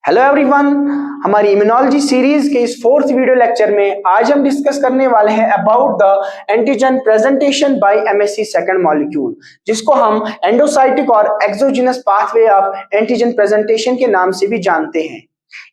Hello everyone, हमारी immunology series के इस फोर्थ वीडियो लेक्चर में आज हम डिस्कस करने वाले हैं about the antigen presentation by MSC second molecule, जिसको हम एंडोसाइटिक और exogenous pathway of antigen presentation के नाम से भी जानते हैं।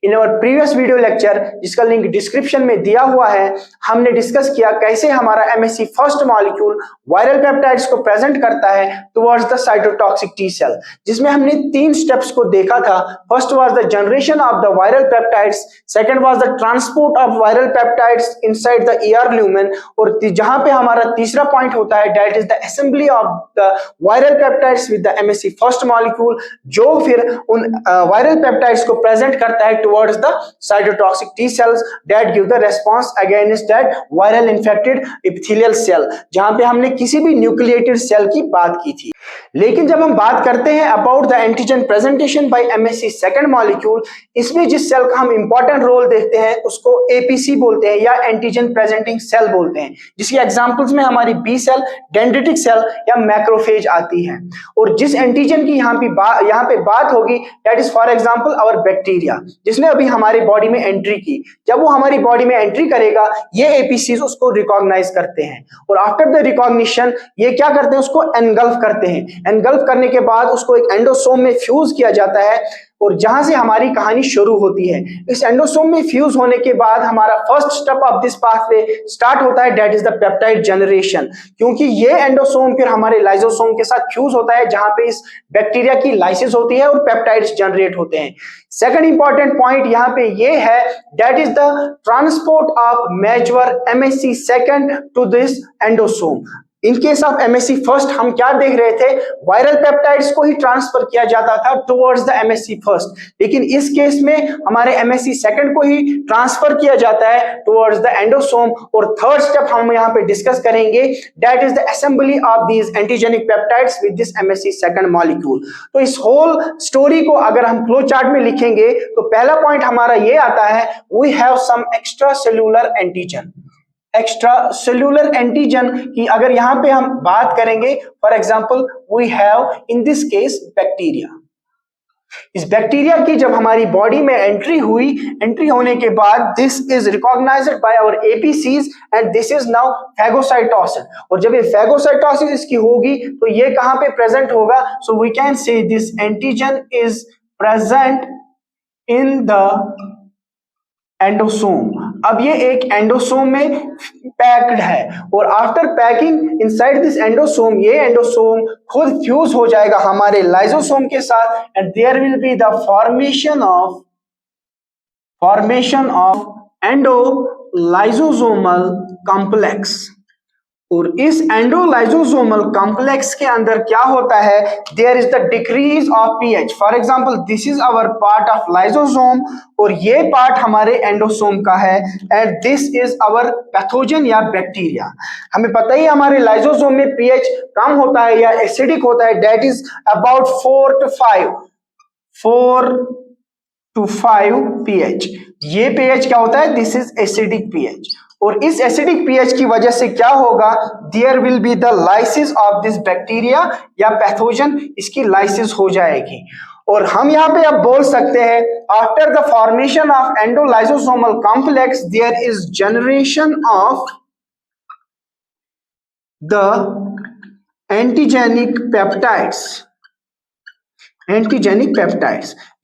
In our previous video lecture, जिसका लिंक डिस्क्रिप्शन में दिया हुआ है, हमने डिस्कस किया कैसे हमारा MSC first molecule viral peptides को प्रेजेंट करता है towards the cytotoxic T cell, जिसमें हमने 3 स्टेप्स को देखा था। First was the generation of the viral peptides, second was the transport of viral peptides inside the ER lumen, और जहां पे हमारा तीसरा पॉइंट होता है that is the assembly of the viral peptides with the MSc first molecule, जो फिर उन वायरल पेप्टाइड्स को प्रेजेंट करता है towards the cytotoxic T cells that give the response against that viral infected epithelial cell, जहां पे हमने किसी भी न्यूक्लिएटेड सेल की बात की थी। लेकिन जब हम बात करते हैं about the antigen presentation by MSC second molecule, इसमें जिस सेल का हम इंपॉर्टेंट रोल देखते हैं उसको एपीसी बोलते हैं या एंटीजन प्रेजेंटिंग सेल बोलते हैं, जिसकी एग्जांपल्स में हमारी बी सेल, डेंड्रिटिक सेल या मैक्रोफेज आती है। और जिस एंटीजन की यहाँ पे बात होगी that is for example our bacteria, जिसने अभी हमारी बॉडी में एंट्री की। जब वो हमारी बॉडी में एंट्री करेगा, ये एपीसीज उसको रिकॉग्नाइज करते हैं, और आफ्टर द रिकॉग्निशन ये क्या करते हैं, उसको एनगल्फ करते हैं। एनगल्फ करने के बाद उसको एक एंडोसोम में फ्यूज किया जाता है, और जहां से हमारी कहानी शुरू होती है। इस एंडोसोम में फ्यूज होने के बाद हमारा first step of this pathway start होता है, that is the peptide generation, क्योंकि ये एंडोसोम फिर हमारे लाइसोसोम के साथ फ्यूज होता है, जहां पे इस बैक्टीरिया की लाइसिस होती है और पेप्टाइड्स जनरेट होते हैं। सेकंड इंपॉर्टेंट पॉइंट यहाँ पे ये है that is the transport of major MSC second to this endosome. In case of MSC first हम क्या देख रहे थे, वायरल पेप्टाइड्स को ही ट्रांसफर किया जाता था टुवर्ड्स द एमएससी फर्स्ट, लेकिन इस केस में हमारे एमएससी सेकंड को ही ट्रांसफर किया जाता है टुवर्ड्स द एंडोसोम। और थर्ड स्टेप हम यहाँ पे डिस्कस करेंगे that is the assembly of these antigenic peptides with this MSc second molecule. तो इस होल स्टोरी को अगर हम फ्लो चार्ट में लिखेंगे तो पहला पॉइंट हमारा ये आता है, we have some extra cellular antigen. Extra cellular antigen की अगर यहां पे हम बात करेंगे, for example we have in this case bacteria. इस बैक्टीरिया की जब हमारी बॉडी में एंट्री हुई, एंट्री होने के बाद this is recognized by our APCs and this is now phagocytosis. और जब ये फैगोसाइटोसिस इसकी होगी तो ये कहां पे प्रेजेंट होगा, so we can say this antigen is present in the endosome. अब ये एक एंडोसोम में पैक्ड है, और after packing inside this endosome, ये एंडोसोम खुद फ्यूज हो जाएगा हमारे लाइसोसोम के साथ, and there will be the formation of endolysosomal complex. और इस एंडोलाइसोसोमल कॉम्प्लेक्स के अंदर क्या होता है, there is the decrease of pH. For example this is our part of lysosome, और ये पार्ट हमारे एंडोसोम का है, and this is our pathogen या बैक्टीरिया। हमें पता ही हमारे लाइसोसोम में पीएच कम होता है या एसिडिक होता है, that is about 4 to 5 pH. ये पीएच क्या होता है, दिस इज एसिडिक पीएच। और इस एसिडिक पीएच की वजह से क्या होगा, there will be the lysis of this bacteria या पैथोजन, इसकी लाइसिस हो जाएगी। और हम यहाँ पे अब बोल सकते हैं, after the formation of endolysosomal complex there is generation of the antigenic peptides.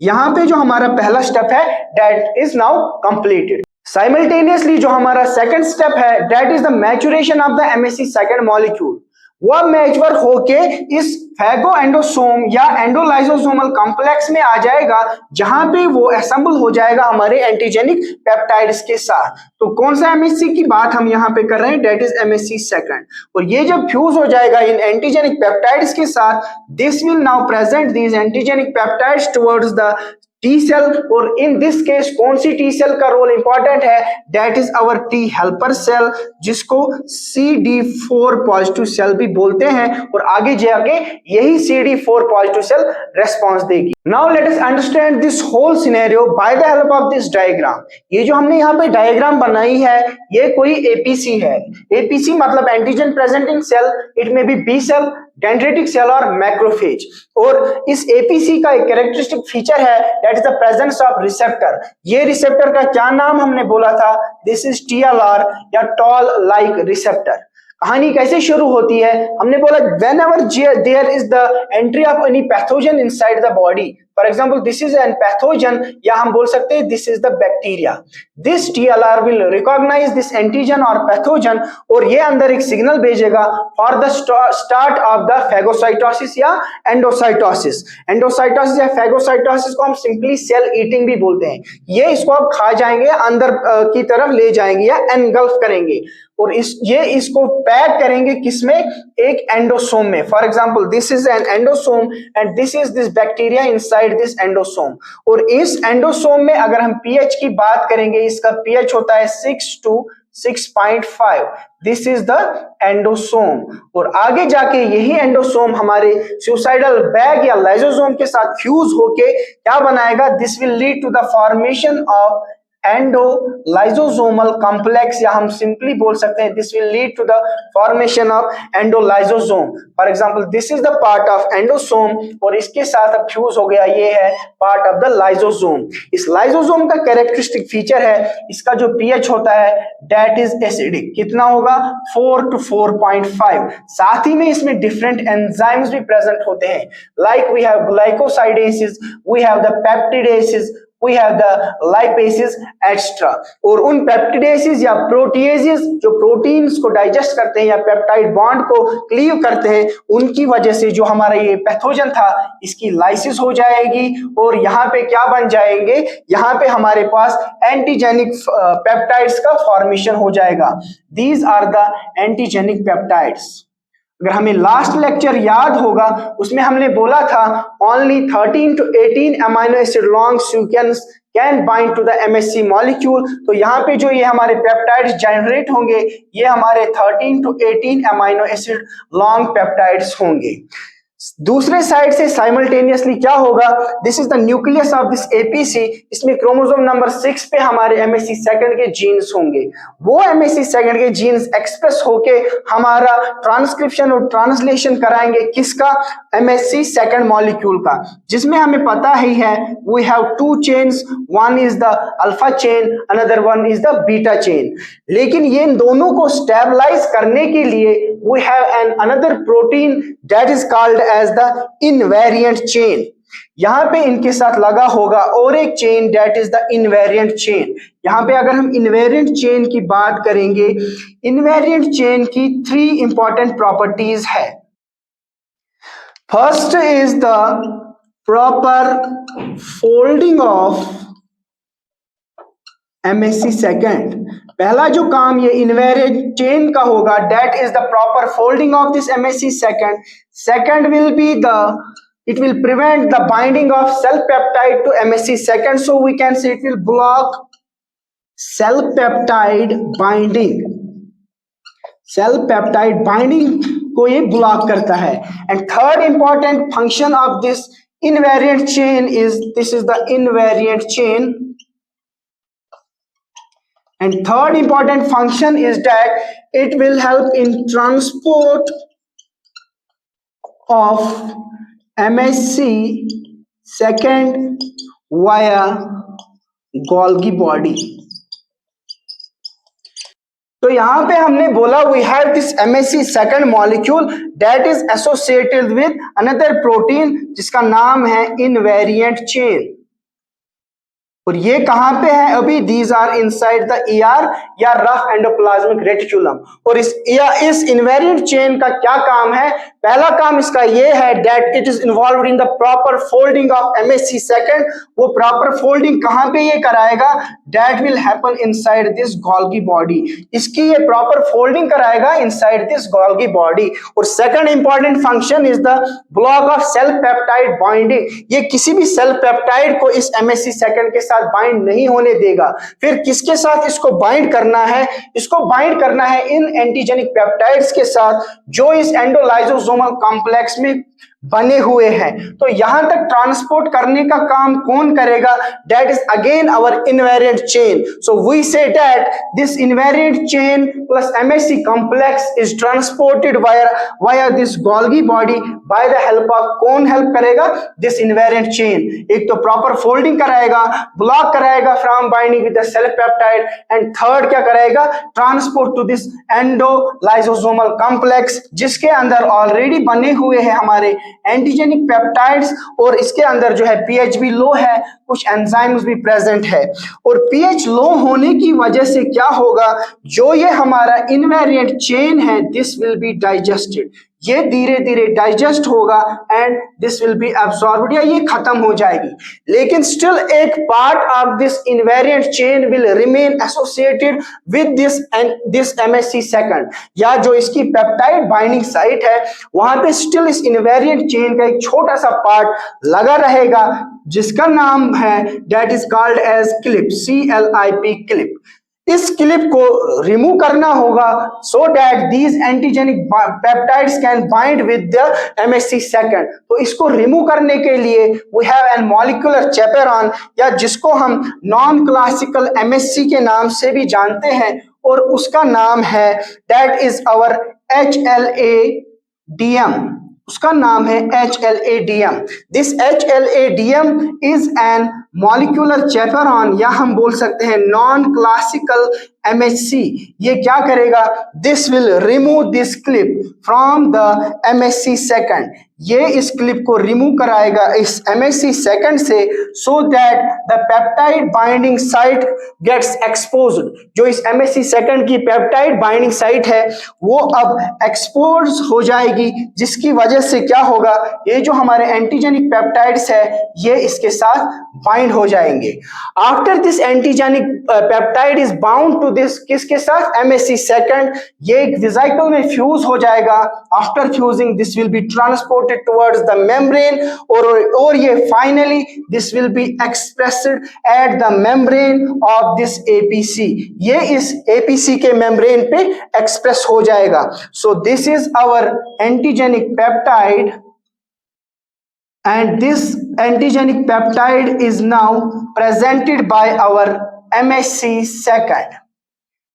यहां पे जो हमारा पहला स्टेप है that is now completed. Simultaneously जो हमारा सेकंड स्टेप है that is the maturation of the MSC second molecule. वह मैच्योर होके इस फैगो एंडोसोम या एंडोलाइसोसोमल कॉम्प्लेक्स में आ जाएगा, जहां पे वो असेंबल हो जाएगा हमारे एंटीजेनिक पेप्टाइड्स के साथ। तो कौन सा एमएससी की बात हम यहाँ पे कर रहे हैं, दैट इज एमएससी सेकंड। और ये जब फ्यूज हो जाएगा इन एंटीजेनिक पेप्टाइड्स के साथ, this will now present these antigenic peptides towards the T cell. और इन दिस केस कौन सी टी सेल का रोल इंपॉर्टेंट है, that is our T helper cell, जिसको CD4 पॉजिटिव सेल भी बोलते हैं, और आगे जाके यही CD4 पॉजिटिव सेल रेस्पॉन्स देगी। Now let us understand this whole scenario by the help of this diagram. ये जो हमने यहाँ पे डायग्राम बनाई है, ये कोई एपीसी है। एपीसी मतलब antigen presenting cell, it may be B cell, dendritic cell और मैक्रोफेज। और इस एपीसी का एक कैरेक्टरिस्टिक फीचर है that is the presence of receptor. ये रिसेप्टर का क्या नाम हमने बोला था? दिस इज TLR या टॉल लाइक रिसेप्टर। कहानी कैसे शुरू होती है? हमने बोला whenever there is the entry of any pathogen inside the body, for example this is an pathogen, या हम बोल सकते हैं this is the bacteria, this TLR will recognise this antigen और पैथोजन, और ये अंदर एक सिग्नल भेजेगा for the start of the phagocytosis या एंडोसाइटोसिस। एंडोसाइटोसिस या फेगोसाइटोसिस को हम सिंपली सेल ईटिंग भी बोलते हैं। ये इसको आप खा जाएंगे, अंदर की तरफ ले जाएंगे या एनगल्फ करेंगे, और ये इसको पैक करेंगे किसमें? एक एंडोसोम में। For example this is N endosome and this is this bacteria inside this endosome. और इस एंडोसोम में अगर हम pH की बात करेंगे, इसका pH होता है 6 to 6.5। This is the endosome. और आगे जाके यही एंडोसोम हमारे सुसाइडल बैग या लाइसोसोम के साथ फ्यूज होके क्या बनाएगा? This will lead to the formation of endolysosomal complex, या हम सिंपली बोल सकते हैं this will lead to the formation of endolysosome. For example this is the part of endosome, और इसके साथ अब फ्यूज हो गया, ये है पार्ट ऑफ द लाइसोसोम। इस लाइसोसोम का कैरेक्टरिस्टिक फीचर है, इसका जो pH होता है दैट इज एसिडिक। कितना होगा? 4 to 4.5। साथ ही में इसमें डिफरेंट एंजाइम्स भी प्रेजेंट होते हैं, like we have glycosidases, we have the peptidases, we have the lipases extra. और उन पेप्टिडेसिस या प्रोटीएजेस जो प्रोटीन्स को डाइजेस्ट करते हैं या पेप्टाइड बॉन्ड को क्लीव करते हैं, उनकी वजह से जो हमारा ये पैथोजन था इसकी लाइसिस हो जाएगी, और यहाँ पे क्या बन जाएंगे? यहाँ पे हमारे पास एंटीजेनिक पेप्टाइड्स का फॉर्मेशन हो जाएगा। These are the antigenic peptides. अगर हमें लास्ट लेक्चर याद होगा, उसमें हमने बोला था only 13 to 18 amino acid long sequence can bind to the MHC molecule. तो यहाँ पे जो ये हमारे पेप्टाइड्स जनरेट होंगे, ये हमारे 13 to 18 amino acid long peptides होंगे। दूसरे साइड से साइमल्टेनियसली क्या होगा? This is the nucleus of this APC। इसमें क्रोमोसोम नंबर 6 पे हमारे MHC सेकंड के जीन्स होंगे। वो MHC सेकंड के जीन्स एक्सप्रेस होके हमारा ट्रांसक्रिप्शन और ट्रांसलेशन कराएंगे किसका? MHC सेकंड मॉलिक्यूल का, जिसमें हमें पता ही है we have 2 chains, one is the alpha chain, another one is the beta chain. लेकिन ये दोनों को स्टेबलाइज करने के लिए we have an another protein that is called as the invariant chain. यहां पे इनके साथ लगा होगा और एक chain that is the invariant chain. यहां पे अगर हम इनवेरिएंट चेन की बात करेंगे, इनवेरिएंट चेन की 3 इंपॉर्टेंट प्रॉपर्टीज है। First is the proper folding of MHC second. पहला जो काम ये इनवेरिएंट चेन का होगा that is the proper folding of this MHC second. Second will be the it will prevent the binding of cell peptide to MHC second, so we can say it will block cell peptide binding। cell peptide binding को ये block करता है। and third important function of this invariant chain is this is the invariant chain, and third important function is that it will help in transport of MHC second via Golgi body। तो यहां पे हमने बोला we have this MHC second molecule that is associated with another protein जिसका नाम है invariant chain। और ये कहां पे है अभी? these are inside the ER या रफ एंडोप्लाज्मिक रेटिकुलम। और इस इनवेरिएंट चेन का क्या काम है? पहला काम इसका ये है that it is involved in the proper folding of MHC second। वो प्रॉपर फोल्डिंग कहां पे ये कराएगा? that will happen inside this Golgi body। इसकी ये प्रॉपर फोल्डिंग कराएगा inside this Golgi body। और second important function is the block of cell peptide binding. ये किसी भी सेल पेप्टाइड को इस MHC सेकंड के साथ बाइंड नहीं होने देगा। फिर किसके साथ इसको बाइंड करना है? इसको बाइंड करना है इन एंटीजेनिक पेप्टाइड्स के साथ जो इस एंडोलाइसोसोमल कॉम्प्लेक्स में बने हुए हैं। तो यहां तक ट्रांसपोर्ट करने का काम कौन करेगा? That is again our invariant chain. So we say that this invariant chain plus MSC complex is transported via this Golgi body by the help of, कौन हेल्प करेगा? This invariant chain. एक तो proper folding कराएगा, block कराएगा from binding with the self peptide, and third क्या करेगा? Transport to this endolysosomal complex, जिसके अंदर ऑलरेडी बने हुए हैं हमारे एंटीजेनिक पेप्टाइड्स, और इसके अंदर जो है पीएच भी लो है, कुछ एंजाइम्स भी प्रेजेंट है। और पीएच लो होने की वजह से क्या होगा? जो ये हमारा इनवेरिएंट चेन है, दिस विल बी डाइजेस्टेड, ये धीरे धीरे डाइजेस्ट होगा and this will be absorbed, या ये खत्म हो जाएगी। लेकिन स्टिल एक part of this invariant chain will remain associated with this MSc second, या जो इसकी पेप्टाइड बाइंडिंग साइट है वहां पे स्टिल इस इनवेरिएंट चेन का एक छोटा सा पार्ट लगा रहेगा, जिसका नाम है that is called as clip, CLIP clip. इस क्लिप को रिमूव करना होगा so that these antigenic peptides can bind with the MSC second. तो इसको रिमूव करने के लिए we have an molecular chaperone, या जिसको हम नॉन क्लासिकल एमएससी के नाम से भी जानते हैं, और उसका नाम है दैट इज आवर HLADM। उसका नाम है HLADM। This HLADM is an molecular chaperone, या हम बोल सकते हैं नॉन क्लासिकल MHC। ये क्या करेगा? This will remove this clip from the MHC second, ये इस क्लिप को रिमूव कराएगा इस MHC सेकंड से, so that the peptide binding site gets exposed. जो इस MHC सेकंड की पेप्टाइड बाइंडिंग साइट है वो अब एक्सपोज हो जाएगी, जिसकी वजह से क्या होगा? ये जो हमारे एंटीजेनिक पेप्टाइड्स है ये इसके साथ बाइंड हो जाएंगे। After this antigenic peptide is bound to this, किसके साथ? MHC सेकंड, ये एक वेसिकल में फ्यूज हो जाएगा। After fusing this will be transported towards the membrane, और ये finally this will be expressed at the membrane of this APC, ये इस APC के मेम्ब्रेन पे एक्सप्रेस हो जाएगा। So this is our antigenic peptide, and this antigenic peptide is now presented by our MHC second।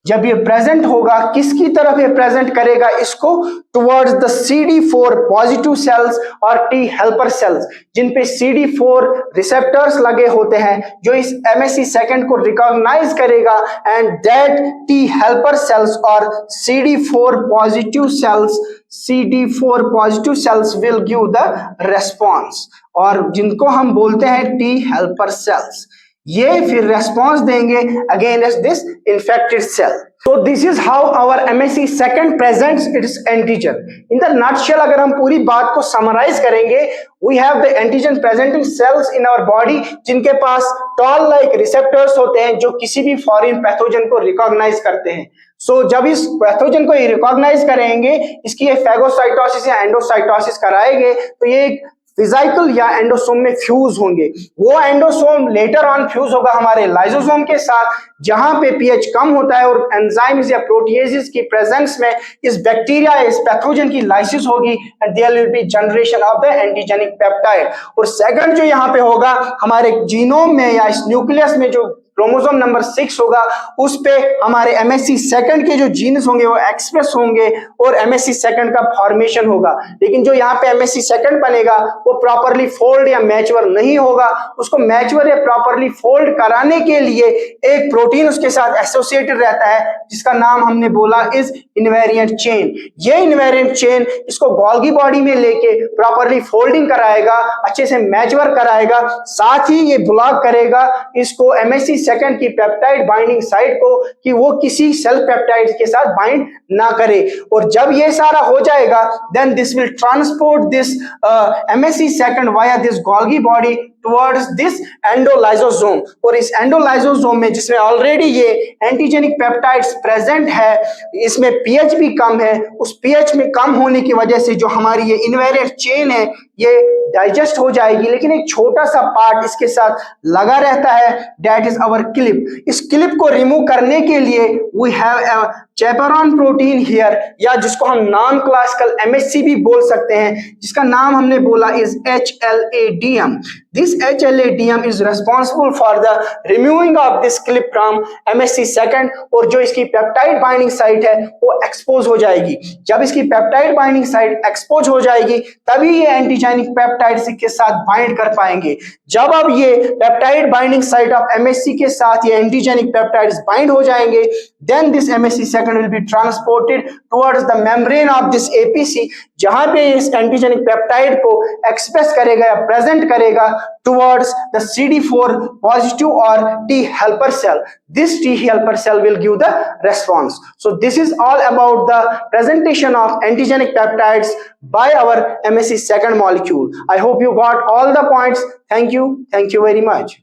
जब ये present होगा, किसकी तरफ ये प्रेजेंट करेगा इसको? Towards the CD4 positive cells और T हेल्पर सेल्स, जिन पे CD4 रिसेप्टर्स लगे होते हैं, जो इस MHC सेकंड को रिकॉग्नाइज करेगा, and that T helper cells और CD4 positive cells will give the response, और जिनको हम बोलते हैं T हेल्पर सेल्स, ये फिर रेस्पॉन्स देंगे अगेंस्ट दिस इन्फेक्टेड सेल। तो this is how our MHC second presents its antigen. In the nutshell अगर हम पूरी बात को समराइज करेंगे, we have the antigen presenting cells in our body, जिनके पास टॉल लाइक रिसेप्टर्स होते हैं जो किसी भी फॉरेन पैथोजन को रिकॉग्नाइज करते हैं। सो जब इस पैथोजन को ये रिकॉग्नाइज करेंगे, इसकी ये फेगोसाइटोसिस या एंडोसाइटोसिस कराएंगे, तो ये एक वेसिकल या एंडोसोम में फ्यूज होंगे। वो एंडोसोम लेटर ऑन फ्यूज होगा हमारे लाइसोसोम के साथ, जहां पे पीएच कम होता है, और एंजाइम्स या प्रोटीएजेस की प्रेजेंस में इस बैक्टीरिया इस पैथोजन की लाइसिस होगी, and there will be generation of the antigenic peptide. और सेकंड जो यहाँ पे होगा हमारे जीनोम में या इस न्यूक्लियस में, जो क्रोमोसोम नंबर 6 होगा, उस पे हमारे MHC सेकंड के जो जीन्स होंगे वो एक्सप्रेस होंगे, और MHC सेकंड का फॉर्मेशन होगा। लेकिन जो यहाँ पे MHC सेकंड बनेगा वो प्रॉपरली फोल्ड या मैच्योर नहीं होगा। उसको मैच्योर या प्रॉपरली फोल्ड कराने के लिए एक प्रोटीन उसके साथ एसोसिएटेड रहता है, जिसका नाम हमने बोला इज इनवेरिएंट चेन। ये इनवेरिएंट चेन इसको गोल्गी बॉडी में लेके प्रॉपरली फोल्डिंग कराएगा, अच्छे से मैच्योर कराएगा, साथ ही ये ब्लॉक करेगा इसको MHC सेकंड की पेप्टाइड बाइंडिंग साइट को, कि वो किसी सेल पेप्टाइड के साथ बाइंड ना करे। और जब ये सारा हो जाएगा, then this will transport this MHC second via this Golgi body towards this endolysosome. और इस एंडोलाइसोसोम में, जिसमें ऑलरेडी ये एंटीजेनिक पेप्टाइड्स प्रेजेंट है, इसमें पीएच भी कम है, उस पीएच में कम होने की वजह से जो हमारी ये इनवेरिएंट चेन है ये डाइजेस्ट हो जाएगी, लेकिन एक छोटा सा पार्ट इसके साथ लगा रहता है, दैट इज आवर क्लिप। इस क्लिप को रिमूव करने के लिए we have a chaperone protein here, या जिसको हम नॉन क्लासिकल MHC भी बोल सकते हैं, जिसका नाम हमने बोला is HLA-DM. This HLA-DM is responsible for the removing of this clip from MHC second, और जो इसकी पेप्टाइड बाइंडिंग साइट है वो एक्सपोज हो जाएगी. जब इसकी पेप्टाइड बाइंडिंग साइट एक्सपोज हो जाएगी तभी ये एंटीजेनिक पेप्टाइड्स के साथ बाइंड कर पाएंगे. जब अब ये peptide binding site of MHC के साथ ये एंटीजेनिक पेप्टाइड्स बाइंड हो जाएंगे, then this MHC second will be transported towards the membrane of this APC, जहां पे इस एंटीजेनिक पेप्टाइड को एक्सप्रेस करेगा या प्रेजेंट करेगा towards the CD4 positive or T helper cell. This T helper cell will give the response. So this is all about the presentation of antigenic peptides by our MHC second molecule. I hope you got all the points. Thank you very much.